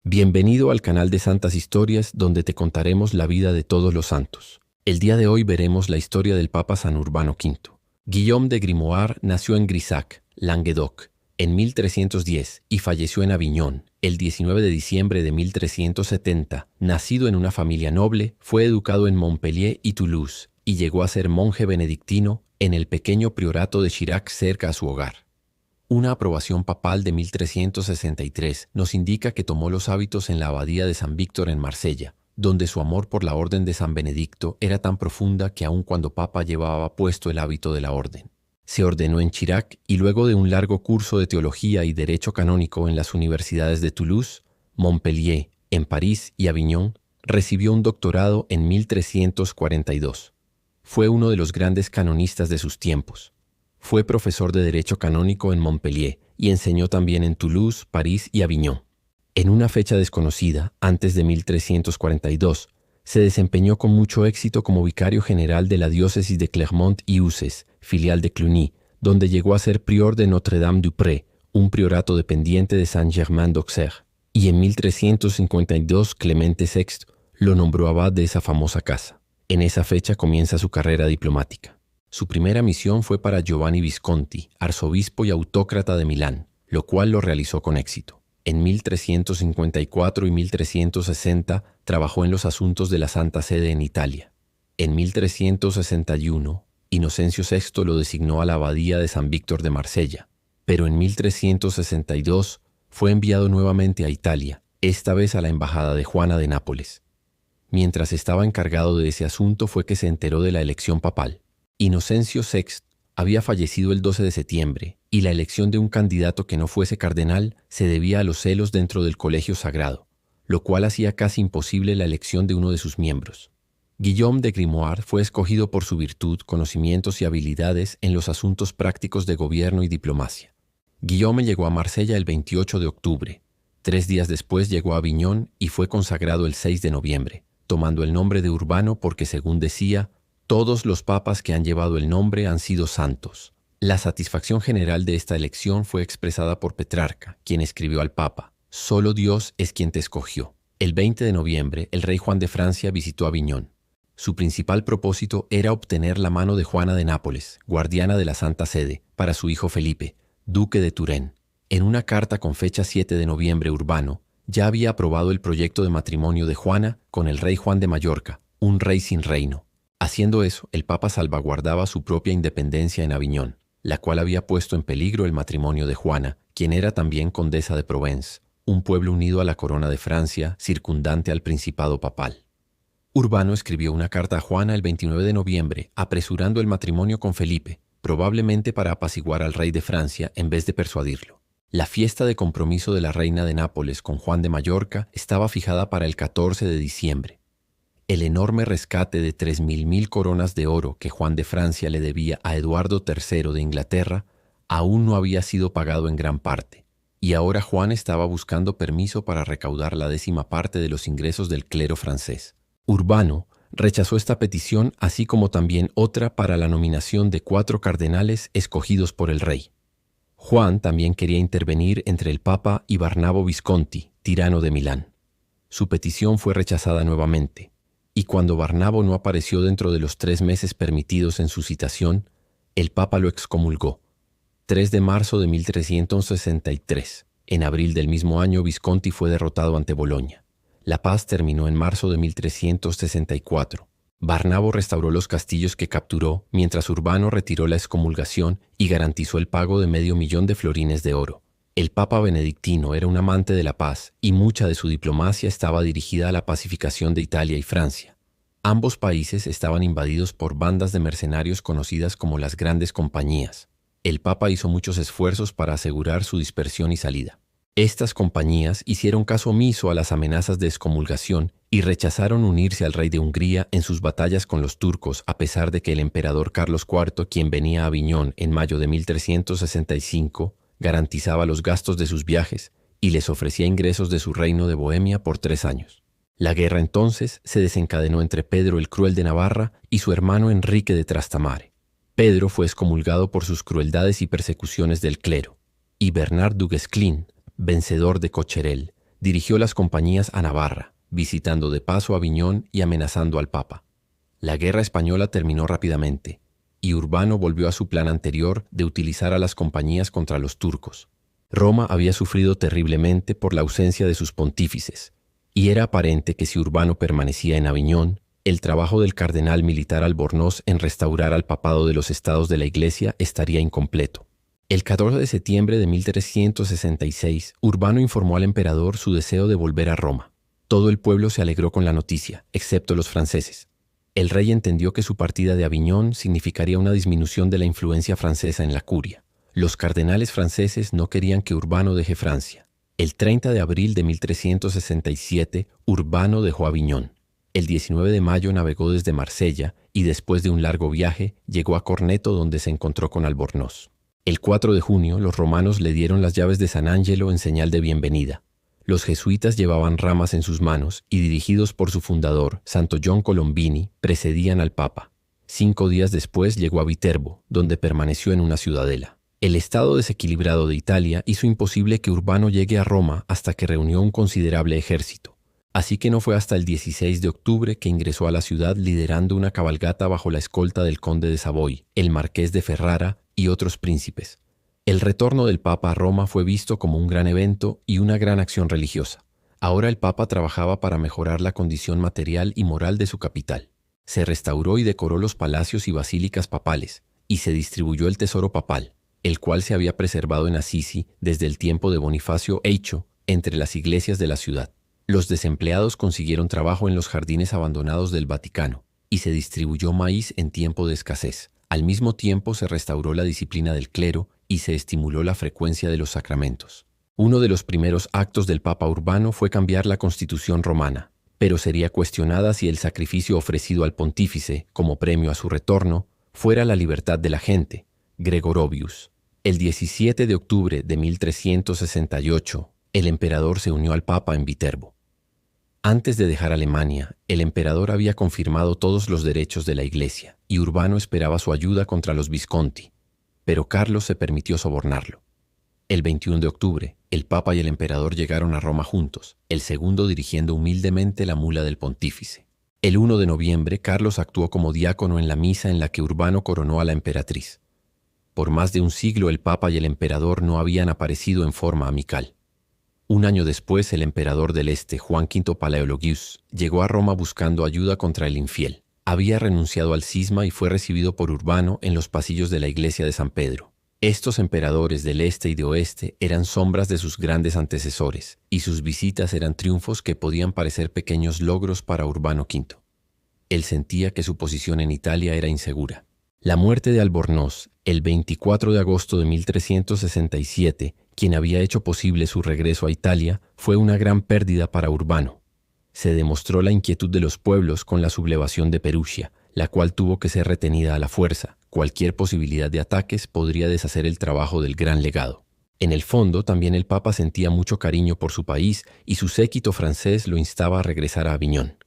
Bienvenido al canal de Santas Historias, donde te contaremos la vida de todos los santos. El día de hoy veremos la historia del Papa San Urbano V. Guillaume de Grimoire nació en Grisac, Languedoc, en 1310 y falleció en Aviñón, el 19 de diciembre de 1370. Nacido en una familia noble, fue educado en Montpellier y Toulouse y llegó a ser monje benedictino en el pequeño priorato de Chirac cerca a su hogar. Una aprobación papal de 1363 nos indica que tomó los hábitos en la abadía de San Víctor en Marsella, donde su amor por la orden de San Benedicto era tan profunda que aun cuando papa llevaba puesto el hábito de la orden. Se ordenó en Chirac y luego de un largo curso de teología y derecho canónico en las universidades de Toulouse, Montpellier, en París y Aviñón, recibió un doctorado en 1342. Fue uno de los grandes canonistas de sus tiempos. Fue profesor de Derecho Canónico en Montpellier y enseñó también en Toulouse, París y Aviñón. En una fecha desconocida, antes de 1342, se desempeñó con mucho éxito como vicario general de la diócesis de Clermont y Uzès, filial de Cluny, donde llegó a ser prior de Notre-Dame-du-Pré, un priorato dependiente de Saint-Germain-d'Auxerre, y en 1352 Clemente VI lo nombró abad de esa famosa casa. En esa fecha comienza su carrera diplomática. Su primera misión fue para Giovanni Visconti, arzobispo y autócrata de Milán, lo cual lo realizó con éxito. En 1354 y 1360 trabajó en los asuntos de la Santa Sede en Italia. En 1361, Inocencio VI lo designó a la abadía de San Víctor de Marsella, pero en 1362 fue enviado nuevamente a Italia, esta vez a la embajada de Juana de Nápoles. Mientras estaba encargado de ese asunto fue que se enteró de la elección papal. Inocencio VI había fallecido el 12 de septiembre y la elección de un candidato que no fuese cardenal se debía a los celos dentro del colegio sagrado, lo cual hacía casi imposible la elección de uno de sus miembros. Guillaume de Grimoire fue escogido por su virtud, conocimientos y habilidades en los asuntos prácticos de gobierno y diplomacia. Guillaume llegó a Marsella el 28 de octubre. 3 días después llegó a Aviñón y fue consagrado el 6 de noviembre, tomando el nombre de Urbano porque, según decía, todos los papas que han llevado el nombre han sido santos. La satisfacción general de esta elección fue expresada por Petrarca, quien escribió al Papa: «Solo Dios es quien te escogió». El 20 de noviembre, el rey Juan de Francia visitó Aviñón. Su principal propósito era obtener la mano de Juana de Nápoles, guardiana de la Santa Sede, para su hijo Felipe, duque de Turenne. En una carta con fecha 7 de noviembre, Urbano ya había aprobado el proyecto de matrimonio de Juana con el rey Juan de Mallorca, un rey sin reino. Haciendo eso, el Papa salvaguardaba su propia independencia en Aviñón, la cual había puesto en peligro el matrimonio de Juana, quien era también condesa de Provence, un pueblo unido a la corona de Francia, circundante al principado papal. Urbano escribió una carta a Juana el 29 de noviembre, apresurando el matrimonio con Felipe, probablemente para apaciguar al rey de Francia en vez de persuadirlo. La fiesta de compromiso de la reina de Nápoles con Juan de Mallorca estaba fijada para el 14 de diciembre. El enorme rescate de 3.000 coronas de oro que Juan de Francia le debía a Eduardo III de Inglaterra aún no había sido pagado en gran parte, y ahora Juan estaba buscando permiso para recaudar la 10ª parte de los ingresos del clero francés. Urbano rechazó esta petición, así como también otra para la nominación de 4 cardenales escogidos por el rey. Juan también quería intervenir entre el Papa y Barnabo Visconti, tirano de Milán. Su petición fue rechazada nuevamente, y cuando Barnabo no apareció dentro de los 3 meses permitidos en su citación, el Papa lo excomulgó. 3 de marzo de 1363. En abril del mismo año, Visconti fue derrotado ante Boloña. La paz terminó en marzo de 1364. Barnabo restauró los castillos que capturó, mientras Urbano retiró la excomulgación y garantizó el pago de $500,000 de florines de oro. El Papa benedictino era un amante de la paz y mucha de su diplomacia estaba dirigida a la pacificación de Italia y Francia. Ambos países estaban invadidos por bandas de mercenarios conocidas como las Grandes Compañías. El Papa hizo muchos esfuerzos para asegurar su dispersión y salida. Estas compañías hicieron caso omiso a las amenazas de excomulgación y rechazaron unirse al rey de Hungría en sus batallas con los turcos, a pesar de que el emperador Carlos IV, quien venía a Aviñón en mayo de 1365, garantizaba los gastos de sus viajes y les ofrecía ingresos de su reino de Bohemia por 3 años. La guerra entonces se desencadenó entre Pedro el Cruel de Navarra y su hermano Enrique de Trastamare. Pedro fue excomulgado por sus crueldades y persecuciones del clero, y Bernard du Guesclin, vencedor de Cocherel, Dirigió las compañías a Navarra, visitando de paso Aviñón y amenazando al Papa. La guerra española terminó rápidamente, y Urbano volvió a su plan anterior de utilizar a las compañías contra los turcos. Roma había sufrido terriblemente por la ausencia de sus pontífices, y era aparente que si Urbano permanecía en Aviñón, el trabajo del cardenal militar Albornoz en restaurar al papado de los estados de la Iglesia estaría incompleto. El 14 de septiembre de 1366, Urbano informó al emperador su deseo de volver a Roma. Todo el pueblo se alegró con la noticia, excepto los franceses. El rey entendió que su partida de Aviñón significaría una disminución de la influencia francesa en la curia. Los cardenales franceses no querían que Urbano deje Francia. El 30 de abril de 1367, Urbano dejó Aviñón. El 19 de mayo navegó desde Marsella y después de un largo viaje llegó a Corneto, donde se encontró con Albornoz. El 4 de junio los romanos le dieron las llaves de San Angelo en señal de bienvenida. Los jesuitas llevaban ramas en sus manos y, dirigidos por su fundador, Santo John Colombini, precedían al Papa. 5 días después llegó a Viterbo, donde permaneció en una ciudadela. El estado desequilibrado de Italia hizo imposible que Urbano llegue a Roma hasta que reunió un considerable ejército. Así que no fue hasta el 16 de octubre que ingresó a la ciudad liderando una cabalgata bajo la escolta del conde de Savoy, el marqués de Ferrara y otros príncipes. El retorno del Papa a Roma fue visto como un gran evento y una gran acción religiosa. Ahora el Papa trabajaba para mejorar la condición material y moral de su capital. Se restauró y decoró los palacios y basílicas papales, y se distribuyó el tesoro papal, el cual se había preservado en Assisi desde el tiempo de Bonifacio Eicho, entre las iglesias de la ciudad. Los desempleados consiguieron trabajo en los jardines abandonados del Vaticano, y se distribuyó maíz en tiempo de escasez. Al mismo tiempo se restauró la disciplina del clero y se estimuló la frecuencia de los sacramentos. Uno de los primeros actos del Papa Urbano fue cambiar la Constitución romana, pero sería cuestionada si el sacrificio ofrecido al pontífice, como premio a su retorno, fuera la libertad de la gente. Gregorovius. El 17 de octubre de 1368, el emperador se unió al Papa en Viterbo. Antes de dejar Alemania, el emperador había confirmado todos los derechos de la Iglesia, y Urbano esperaba su ayuda contra los Visconti, pero Carlos se permitió sobornarlo. El 21 de octubre, el Papa y el emperador llegaron a Roma juntos, el segundo dirigiendo humildemente la mula del pontífice. El 1 de noviembre, Carlos actuó como diácono en la misa en la que Urbano coronó a la emperatriz. Por más de un siglo, el Papa y el emperador no habían aparecido en forma amical. Un año después, el emperador del Este, Juan V Palaeologius, llegó a Roma buscando ayuda contra el infiel. Había renunciado al cisma y fue recibido por Urbano en los pasillos de la iglesia de San Pedro. Estos emperadores del Este y de Oeste eran sombras de sus grandes antecesores, y sus visitas eran triunfos que podían parecer pequeños logros para Urbano V. Él sentía que su posición en Italia era insegura. La muerte de Albornoz, el 24 de agosto de 1367, quien había hecho posible su regreso a Italia, fue una gran pérdida para Urbano. Se demostró la inquietud de los pueblos con la sublevación de Perugia, la cual tuvo que ser retenida a la fuerza. Cualquier posibilidad de ataques podría deshacer el trabajo del gran legado. En el fondo, también el Papa sentía mucho cariño por su país y su séquito francés lo instaba a regresar a Aviñón.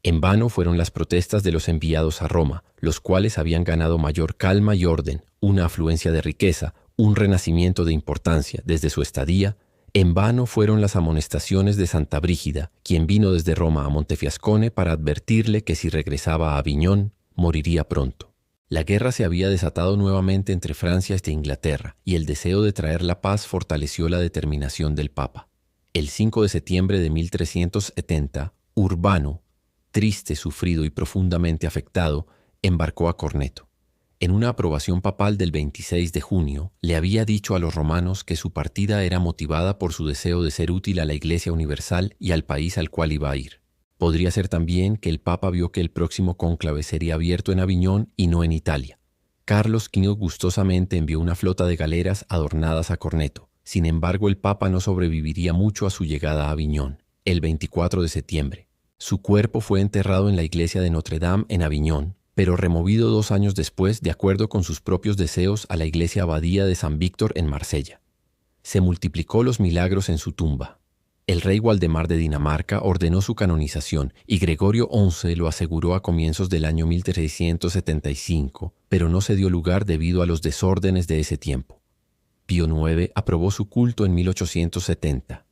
En vano fueron las protestas de los enviados a Roma, los cuales habían ganado mayor calma y orden, una afluencia de riqueza, un renacimiento de importancia desde su estadía. En vano fueron las amonestaciones de Santa Brígida, quien vino desde Roma a Montefiascone para advertirle que si regresaba a Aviñón, moriría pronto. La guerra se había desatado nuevamente entre Francia e Inglaterra, y el deseo de traer la paz fortaleció la determinación del Papa. El 5 de septiembre de 1370, Urbano, triste, sufrido y profundamente afectado, embarcó a Corneto. En una aprobación papal del 26 de junio, le había dicho a los romanos que su partida era motivada por su deseo de ser útil a la Iglesia Universal y al país al cual iba a ir. Podría ser también que el Papa vio que el próximo cónclave sería abierto en Aviñón y no en Italia. Carlos V gustosamente envió una flota de galeras adornadas a Corneto. Sin embargo, el Papa no sobreviviría mucho a su llegada a Aviñón, el 24 de septiembre. Su cuerpo fue enterrado en la iglesia de Notre Dame en Aviñón, pero removido 2 años después, de acuerdo con sus propios deseos, a la iglesia abadía de San Víctor en Marsella. Se multiplicó los milagros en su tumba. El rey Waldemar de Dinamarca ordenó su canonización y Gregorio XI lo aseguró a comienzos del año 1375, pero no se dio lugar debido a los desórdenes de ese tiempo. Pío IX aprobó su culto en 1870.